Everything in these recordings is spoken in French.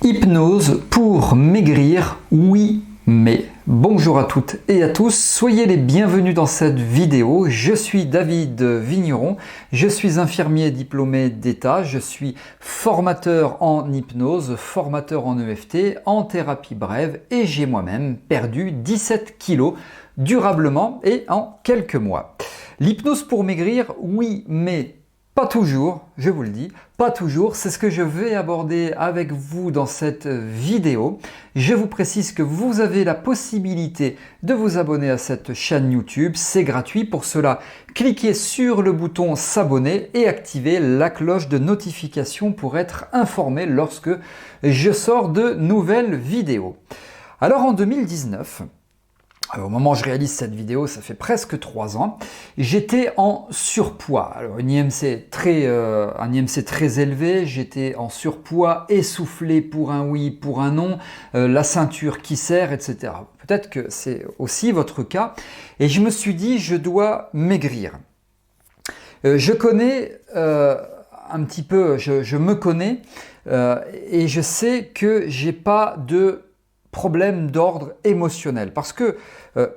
Hypnose pour maigrir, oui, mais. Bonjour à toutes et à tous, soyez les bienvenus dans cette vidéo. Je suis David Vigneron, je suis infirmier diplômé d'État, je suis formateur en hypnose, formateur en EFT, en thérapie brève et j'ai moi-même perdu 17 kilos durablement et en quelques mois. L'hypnose pour maigrir, oui, mais pas toujours, je vous le dis, pas toujours, c'est ce que je vais aborder avec vous dans cette vidéo. Je vous précise que vous avez la possibilité de vous abonner à cette chaîne YouTube, c'est gratuit. Pour cela, cliquez sur le bouton s'abonner et activez la cloche de notification pour être informé lorsque je sors de nouvelles vidéos. Alors en 2019, au moment où je réalise cette vidéo, ça fait presque 3 ans, j'étais en surpoids. Alors un IMC très élevé, j'étais en surpoids, essoufflé pour un oui, pour un non, la ceinture qui serre, etc. Peut-être que c'est aussi votre cas. Et je me suis dit, je dois maigrir. Je connais un petit peu, je me connais et je sais que j'ai pas de problème d'ordre émotionnel. Parce que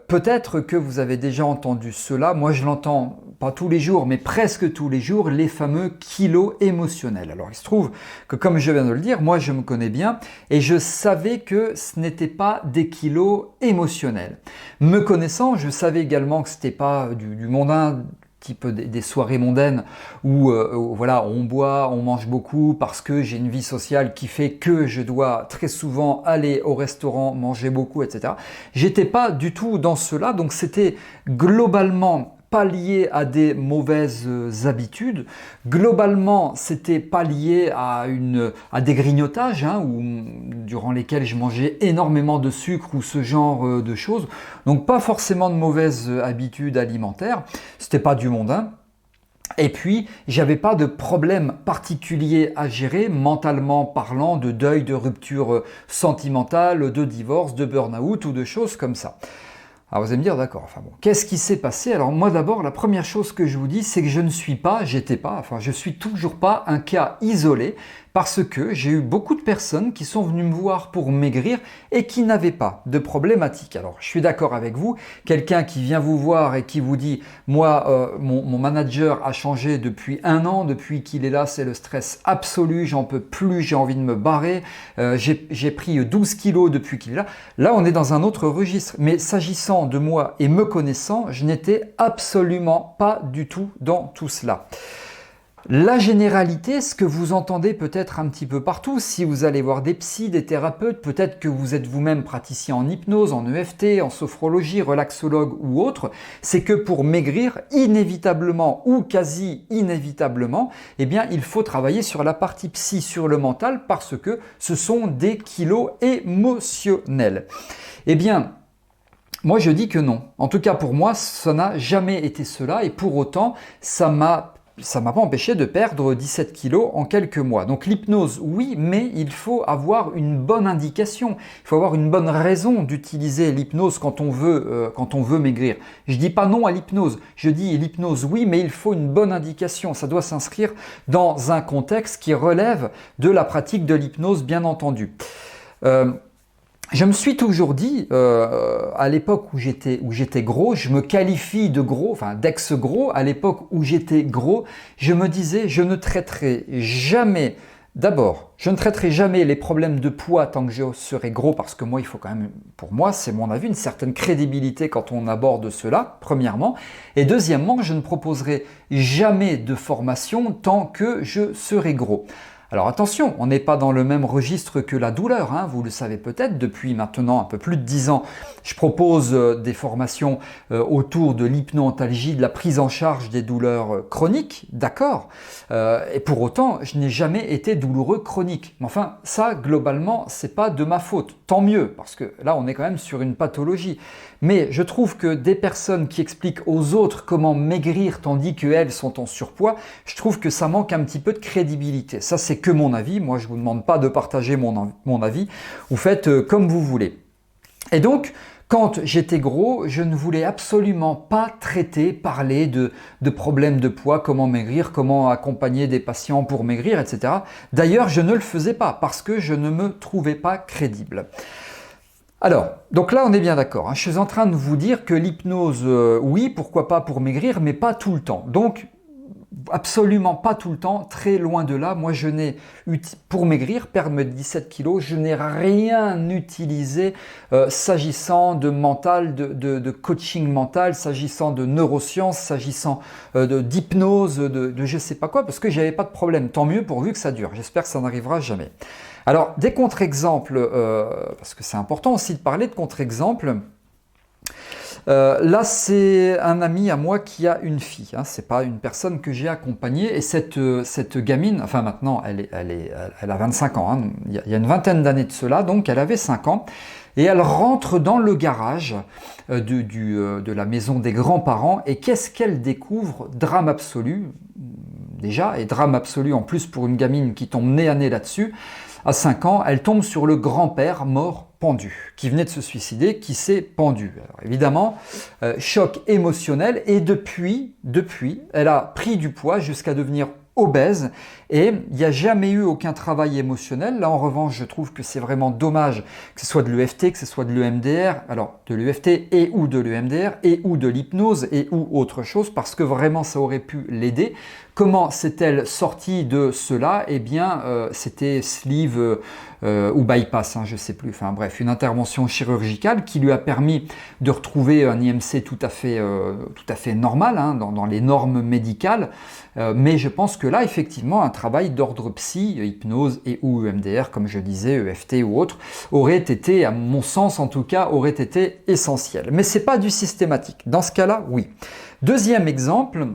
peut-être que vous avez déjà entendu cela, moi je l'entends pas tous les jours, mais presque tous les jours, les fameux kilos émotionnels. Alors il se trouve que comme je viens de le dire, moi je me connais bien et je savais que ce n'était pas des kilos émotionnels. Me connaissant, je savais également que ce n'était pas du mondain, type des soirées mondaines où voilà, on boit, on mange beaucoup parce que j'ai une vie sociale qui fait que je dois très souvent aller au restaurant, manger beaucoup, etc. J'étais pas du tout dans cela, donc c'était globalement pas lié à des mauvaises habitudes. Globalement, c'était pas lié à des grignotages durant lesquels je mangeais énormément de sucre ou ce genre de choses. Donc pas forcément de mauvaises habitudes alimentaires. C'était pas du mondain. Et puis, j'avais pas de problème particulier à gérer, mentalement parlant, de deuil, de rupture sentimentale, de divorce, de burn-out ou de choses comme ça. Alors vous allez me dire, d'accord, enfin bon, qu'est-ce qui s'est passé? Alors moi d'abord, la première chose que je vous dis, c'est que je suis toujours pas un cas isolé parce que j'ai eu beaucoup de personnes qui sont venues me voir pour maigrir et qui n'avaient pas de problématique. Alors je suis d'accord avec vous, quelqu'un qui vient vous voir et qui vous dit, moi, mon manager a changé depuis 1 an, depuis qu'il est là, c'est le stress absolu, j'en peux plus, j'ai envie de me barrer, j'ai pris 12 kilos depuis qu'il est là. Là, on est dans un autre registre, mais s'agissant de moi et me connaissant, je n'étais absolument pas du tout dans tout cela. La généralité, ce que vous entendez peut-être un petit peu partout, si vous allez voir des psys, des thérapeutes, peut-être que vous êtes vous-même praticien en hypnose, en EFT, en sophrologie, relaxologue ou autre, c'est que pour maigrir, inévitablement ou quasi inévitablement, eh bien, il faut travailler sur la partie psy, sur le mental, parce que ce sont des kilos émotionnels. Eh bien, moi je dis que non. En tout cas pour moi, ça n'a jamais été cela et pour autant, ça m'a pas empêché de perdre 17 kilos en quelques mois. Donc l'hypnose, oui, mais il faut avoir une bonne indication. Il faut avoir une bonne raison d'utiliser l'hypnose quand on veut maigrir. Je dis pas non à l'hypnose. Je dis l'hypnose, oui, mais il faut une bonne indication. Ça doit s'inscrire dans un contexte qui relève de la pratique de l'hypnose, bien entendu. Je me suis toujours dit, à l'époque où j'étais gros, je me qualifie de gros, enfin d'ex-gros, à l'époque où j'étais gros, je me disais, je ne traiterai jamais les problèmes de poids tant que je serai gros, parce que moi, il faut quand même, pour moi, c'est mon avis, une certaine crédibilité quand on aborde cela, premièrement. Et deuxièmement, je ne proposerai jamais de formation tant que je serai gros. Alors attention, on n'est pas dans le même registre que la douleur, vous le savez peut-être, depuis maintenant un peu plus de 10 ans, je propose des formations autour de l'hypno-antalgie, de la prise en charge des douleurs chroniques, d'accord, et pour autant, je n'ai jamais été douloureux chronique. Mais enfin, ça, globalement, c'est pas de ma faute, tant mieux, parce que là, on est quand même sur une pathologie. Mais je trouve que des personnes qui expliquent aux autres comment maigrir tandis qu'elles sont en surpoids, je trouve que ça manque un petit peu de crédibilité. Ça, c'est que mon avis. Moi, je ne vous demande pas de partager mon avis. Vous faites comme vous voulez. Et donc, Quand j'étais gros, je ne voulais absolument pas traiter, parler de problèmes de poids, comment maigrir, comment accompagner des patients pour maigrir, etc. D'ailleurs, je ne le faisais pas parce que je ne me trouvais pas crédible. Alors, donc là on est bien d'accord, hein. Je suis en train de vous dire que l'hypnose, oui, pourquoi pas pour maigrir, mais pas tout le temps. Donc, absolument pas tout le temps, très loin de là. Moi, je n'ai, pour maigrir, perdre mes 17 kilos, je n'ai rien utilisé s'agissant de mental, de coaching mental, s'agissant de neurosciences, s'agissant d'hypnose, de je sais pas quoi, parce que j'avais pas de problème. Tant mieux pourvu que ça dure. J'espère que ça n'arrivera jamais. Alors, des contre-exemples, parce que c'est important aussi de parler de contre-exemples. Là, c'est un ami à moi qui a une fille, hein, c'est pas une personne que j'ai accompagnée, et cette gamine, enfin maintenant, elle a 25 ans, hein, il y a une vingtaine d'années de cela, donc elle avait 5 ans, et elle rentre dans le garage de la maison des grands-parents, et qu'est-ce qu'elle découvre? Drame absolu, déjà, et drame absolu en plus pour une gamine qui tombe nez à nez là-dessus. À 5 ans, elle tombe sur le grand-père mort pendu, qui venait de se suicider, qui s'est pendu. Alors évidemment, choc émotionnel, et depuis, elle a pris du poids jusqu'à devenir obèse, et il n'y a jamais eu aucun travail émotionnel. Là, en revanche, je trouve que c'est vraiment dommage que ce soit de l'EFT, que ce soit de l'EMDR, alors de l'EFT et ou de l'EMDR, et ou de l'hypnose, et ou autre chose, parce que vraiment, ça aurait pu l'aider. Comment s'est-elle sortie de cela? Eh bien, c'était sleeve ou bypass, hein, je ne sais plus. Enfin bref, une intervention chirurgicale qui lui a permis de retrouver un IMC tout à fait normal, hein, dans les normes médicales. Mais je pense que là, effectivement, un travail d'ordre psy, hypnose et ou EMDR, comme je disais, EFT ou autre, aurait été, à mon sens en tout cas, aurait été essentiel. Mais ce n'est pas du systématique. Dans ce cas-là, oui. Deuxième exemple,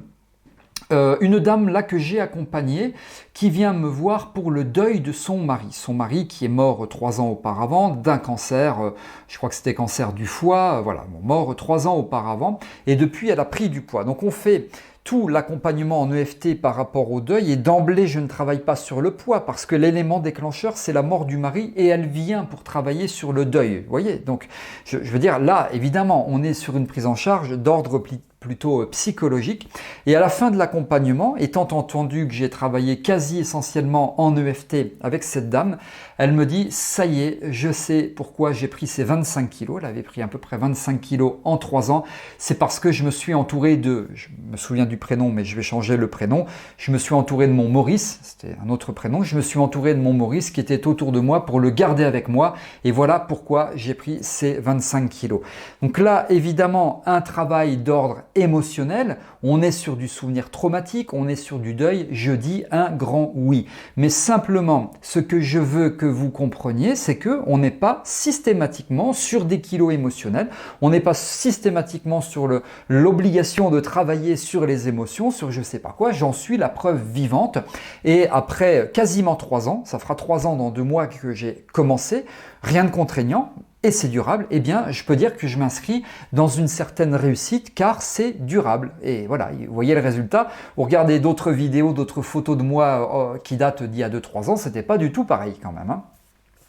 une dame là que j'ai accompagnée qui vient me voir pour le deuil de son mari qui est mort 3 ans auparavant d'un cancer, je crois que c'était cancer du foie, voilà, mort 3 ans auparavant, et depuis elle a pris du poids. Donc on fait tout l'accompagnement en EFT par rapport au deuil, et d'emblée je ne travaille pas sur le poids parce que l'élément déclencheur c'est la mort du mari, et elle vient pour travailler sur le deuil, vous voyez. Donc je veux dire, là évidemment on est sur une prise en charge d'ordre plutôt psychologique, et à la fin de l'accompagnement, étant entendu que j'ai travaillé quasi essentiellement en EFT avec cette dame, elle me dit ça y est, je sais pourquoi j'ai pris ces 25 kilos, elle avait pris à peu près 25 kilos en 3 ans, c'est parce que je me suis entouré je me souviens du prénom mais je vais changer le prénom, je me suis entouré de mon Maurice, c'était un autre prénom, je me suis entouré de mon Maurice qui était autour de moi pour le garder avec moi, et voilà pourquoi j'ai pris ces 25 kilos. Donc là évidemment un travail d'ordre émotionnel, on est sur du souvenir traumatique, on est sur du deuil, je dis un grand oui. Mais simplement, ce que je veux que vous compreniez, c'est qu'on n'est pas systématiquement sur des kilos émotionnels, on n'est pas systématiquement sur l'obligation de travailler sur les émotions, sur je sais pas quoi, j'en suis la preuve vivante. Et après quasiment 3 ans, ça fera 3 ans dans 2 mois que j'ai commencé, rien de contraignant, et c'est durable, eh bien, je peux dire que je m'inscris dans une certaine réussite car c'est durable. Et voilà, vous voyez le résultat. Vous regardez d'autres vidéos, d'autres photos de moi qui datent d'il y a 2-3 ans, c'était pas du tout pareil quand même, hein.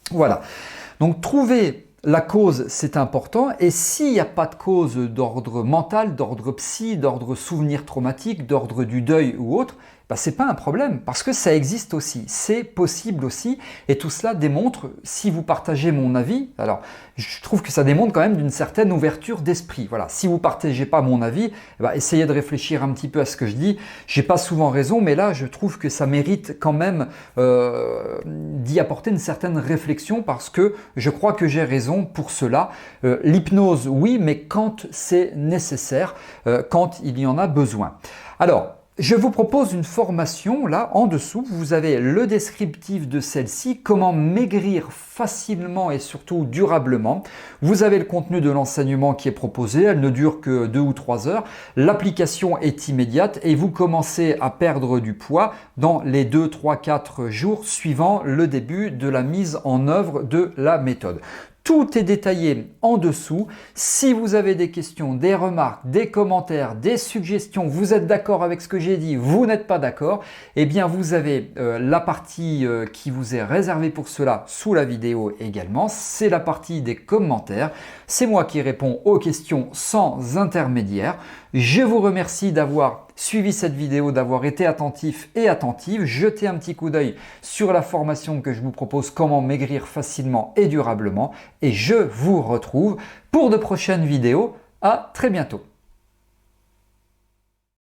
Voilà. Donc, trouver la cause, c'est important. Et s'il n'y a pas de cause d'ordre mental, d'ordre psy, d'ordre souvenir traumatique, d'ordre du deuil ou autre, ben, ce n'est pas un problème parce que ça existe aussi, c'est possible aussi, et tout cela démontre, si vous partagez mon avis, alors je trouve que ça démontre quand même d'une certaine ouverture d'esprit. Voilà, si vous ne partagez pas mon avis, ben, essayez de réfléchir un petit peu à ce que je dis. J'ai pas souvent raison, mais là je trouve que ça mérite quand même d'y apporter une certaine réflexion parce que je crois que j'ai raison pour cela. L'hypnose, oui, mais quand c'est nécessaire, quand il y en a besoin. Alors, je vous propose une formation, là, en dessous, vous avez le descriptif de celle-ci, comment maigrir facilement et surtout durablement. Vous avez le contenu de l'enseignement qui est proposé, elle ne dure que 2 ou 3 heures. L'application est immédiate et vous commencez à perdre du poids dans les 2, 3, 4 jours suivant le début de la mise en œuvre de la méthode. Tout est détaillé en dessous. Si vous avez des questions, des remarques, des commentaires, des suggestions, vous êtes d'accord avec ce que j'ai dit, vous n'êtes pas d'accord, eh bien vous avez la partie qui vous est réservée pour cela sous la vidéo également. C'est la partie des commentaires. C'est moi qui réponds aux questions sans intermédiaire. Je vous remercie d'avoir suivi cette vidéo, d'avoir été attentif et attentive. Jetez un petit coup d'œil sur la formation que je vous propose, comment maigrir facilement et durablement. Et je vous retrouve pour de prochaines vidéos. À très bientôt.